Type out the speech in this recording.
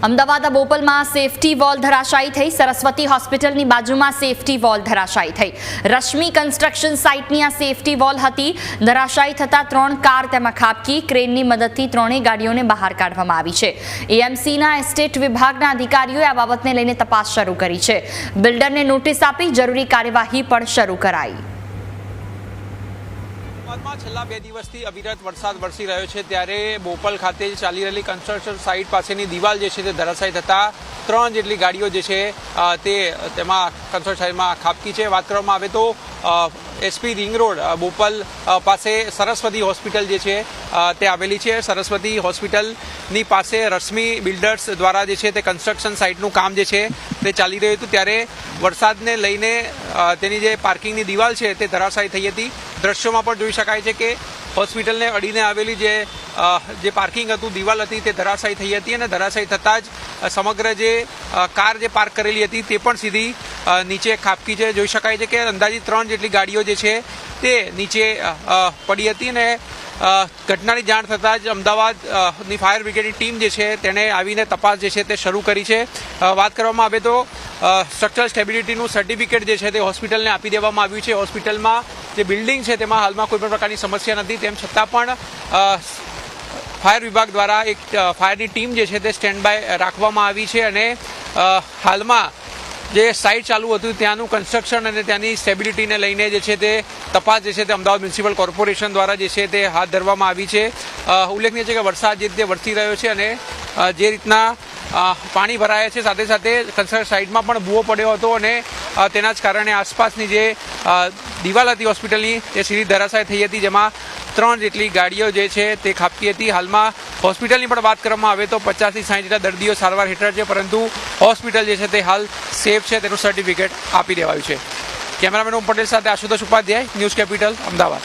Ahmedabad બોપલમાં safety wall ધરાશાયી થઈ। સરસ્વતી હોસ્પિટલની બાજુમાં સેફટી વોલ ધરાશાયી થઈ। રશ્મિ કન્સ્ટ્રક્શન સાઇટની આ સેફટી વોલ હતી। ધરાશાયી થતા 3 કાર તેમાં ખાબકી। ક્રેનની મદદથી 3 ગાડીઓને બહાર કાઢવામાં આવી છે। એએમસીના એસ્ટેટ વિભાગના અધિકારીઓએ આ બાબતને લઈને તપાસ શરૂ કરી છે। બિલ્ડરને નોટિસ આપી જરૂરી કાર્યવાહી પણ શરૂ કરાઈ। છેલ્લા 2 દિવસથી અવિરત વરસાદ વરસી રહ્યો છે ત્યારે બોપલ ખાતે ચાલી રહેલી કન્સ્ટ્રક્શન સાઇટ પાસેની દિવાલ જે છે તે ધરાશાયી થતા 3 જેટલી ગાડીઓ જે છે તે તેમાં કન્સ્ટ્રક્શન સાઇટમાં ખાબકી છે। વાત કરવામાં આવે તો એસપી રિંગ રોડ બોપલ પાસે સરસ્વતી હોસ્પિટલ જે છે તે આવેલી છે। સરસ્વતી હોસ્પિટલની પાસે રશ્મિ બિલ્ડર્સ દ્વારા જે છે તે કન્સ્ટ્રક્શન સાઇટનું કામ જે છે તે ચાલી રહ્યું હતું ત્યારે વરસાદને લઈને તેની જે પાર્કિંગની દિવાલ છે તે ધરાશાયી થઈ હતી। દ્રશ્યોમાં પણ જોઈ શકાય છે કે હોસ્પિટલને અડીને આવેલી જે પાર્કિંગ હતું, દિવાલ હતી તે ધરાશાયી થઈ હતી અને ધરાશાયી થતાં જ સમગ્ર જે કાર જે પાર્ક કરેલી હતી તે પણ સીધી નીચે ખાબકી છે। જોઈ શકાય છે કે અંદાજિત 3 જેટલી ગાડીઓ જે છે તે નીચે પડી હતી અને ઘટનાની જાણ થતાં જ અમદાવાદની ફાયર બ્રિગેડની ટીમ જે છે તેણે આવીને તપાસ જે છે તે શરૂ કરી છે। વાત કરવામાં આવે તો સ્ટ્રક્ચરલ સ્ટેબિલિટીનું સર્ટિફિકેટ જે છે તે હોસ્પિટલને આપી દેવામાં આવ્યું છે। હોસ્પિટલમાં જે બિલ્ડિંગ છે તેમાં હાલમાં કોઈ પણ પ્રકારની સમસ્યા નથી, તેમ છતાં પણ ફાયર વિભાગ દ્વારા એક ફાયરની ટીમ જે છે તે સ્ટેન્ડ બાય રાખવામાં આવી છે અને હાલમાં જે સાઇટ ચાલુ હતું ત્યાંનું કન્સ્ટ્રક્શન અને ત્યાંની સ્ટેબિલિટીને લઈને જે છે તે તપાસ જે છે તે અમદાવાદ મ્યુનિસિપલ કોર્પોરેશન દ્વારા જે છે તે હાથ ધરવામાં આવી છે। ઉલ્લેખનીય છે કે વરસાદ જે રીતે વરસી રહ્યો છે અને જે રીતના પાણી ભરાયા છે સાથે સાથે કન્સ્ટ્રક્શન સાઇટમાં પણ ભૂવો પડ્યો હતો અને તેના જ કારણે આસપાસની જે દિવાલ હતી હોસ્પિટલની તે સીધી ધરાશાયી થઈ હતી, જેમાં 3 જેટલી ગાડીઓ જે છે તે ખાબકી હતી। હાલમાં હોસ્પિટલની પણ વાત કરવામાં આવે તો 50 થી 60 જેટલા દર્દીઓ સારવાર હેઠળ છે, પરંતુ હોસ્પિટલ જે છે તે હાલ સેફ છે તેનું સર્ટિફિકેટ આપી દેવાયું છે। કેમેરામેન ઓમ પટેલ સાથે આશુતોષ ઉપાધ્યાય, ન્યૂઝ કેપિટલ, અમદાવાદ।